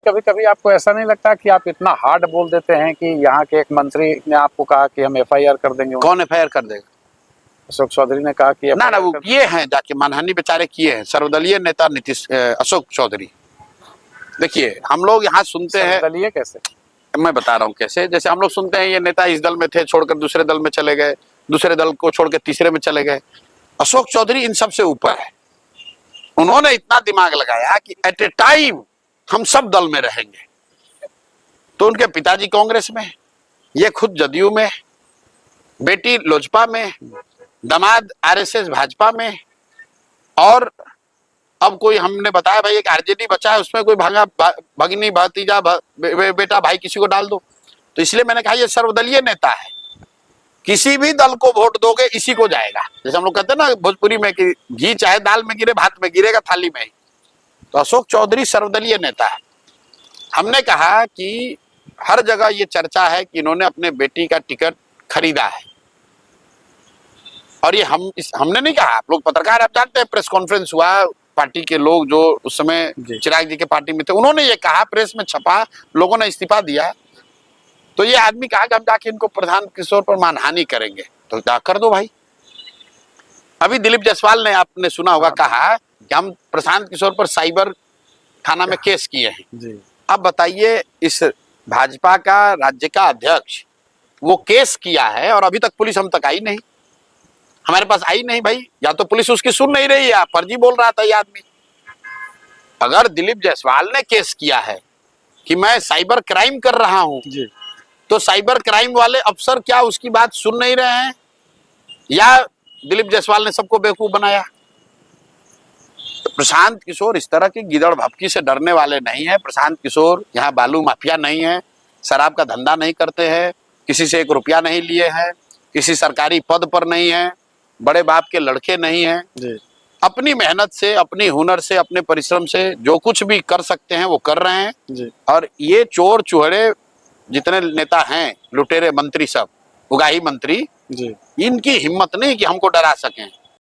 कभी कभी आपको ऐसा नहीं लगता कि आप इतना हार्ड बोल देते हैं कि यहाँ के एक मंत्री ने आपको कहा कि हम एफआईआर कर देंगे? कौन एफआईआर कर देगा? अशोक चौधरी ने कहा कि ना वो किए हैं, जाके मानहानि बेचारे किए हैं सर्वदलीय नेता अशोक चौधरी। देखिए हम लोग यहाँ सुनते हैं, सर्वदलीय कैसे? मैं बता रहा हूँ कैसे। जैसे हम लोग सुनते हैं ये नेता इस दल में थे, छोड़कर दूसरे दल में चले गए, दूसरे दल को छोड़कर तीसरे में चले गए। अशोक चौधरी इन सब से ऊपर है। उन्होंने इतना दिमाग लगाया कि एट ए टाइम हम सब दल में रहेंगे। तो उनके पिताजी कांग्रेस में, ये खुद जदयू में, बेटी लोजपा में, दामाद आरएसएस भाजपा में, और अब कोई हमने बताया भाई एक आरजेडी बचा है, उसमें कोई भगिनी भतीजा बेटा भाई किसी को डाल दो। तो इसलिए मैंने कहा ये सर्वदलीय नेता है, किसी भी दल को वोट दोगे इसी को जाएगा। जैसे हम लोग कहते हैं ना भोजपुरी में कि घी चाहे दाल में गिरे भात में गिरेगा थाली में ही। तो अशोक चौधरी सर्वदलीय नेता है। हमने कहा कि हर जगह ये चर्चा है कि इन्होंने अपने बेटी का टिकट खरीदा है, और ये हमने नहीं कहा, आप लोग पत्रकार आप जानते हैं, प्रेस कॉन्फ्रेंस हुआ, पार्टी के लोग जो उस समय चिराग जी के पार्टी में थे उन्होंने ये कहा, प्रेस में छपा, लोगों ने इस्तीफा दिया। तो ये आदमी कहा कि हम जाके इनको प्रधान किशोर पर मानहानि करेंगे। तो जा कर दो भाई। अभी दिलीप जायसवाल ने, आपने सुना होगा, कहा कि हम प्रशांत किशोर पर साइबर थाना में केस किए हैं। अब बताइए इस भाजपा का राज्य का अध्यक्ष वो केस किया है और अभी तक पुलिस हम तक आई नहीं, हमारे पास आई नहीं भाई। या तो पुलिस उसकी सुन नहीं रही है, फर्जी बोल रहा था ये आदमी। अगर दिलीप जायसवाल ने केस किया है कि मैं साइबर क्राइम कर रहा हूं, तो साइबर क्राइम वाले अफसर क्या उसकी बात सुन नहीं रहे हैं, या दिलीप जायसवाल ने सबको बेवकूफ बनाया? तो प्रशांत किशोर इस तरह की गिदड़ भपकी से डरने वाले नहीं है। प्रशांत किशोर यहाँ बालू माफिया नहीं है, शराब का धंधा नहीं करते हैं, किसी से 1 रुपया नहीं लिए हैं, किसी सरकारी पद पर नहीं है, बड़े बाप के लड़के नहीं हैं। अपनी मेहनत से, अपनी हुनर से, अपने परिश्रम से जो कुछ भी कर सकते हैं वो कर रहे हैं। और ये चोर चुहड़े जितने नेता हैं, लुटेरे मंत्री सब, उगाही मंत्री, इनकी हिम्मत नहीं कि हमको डरा सकें।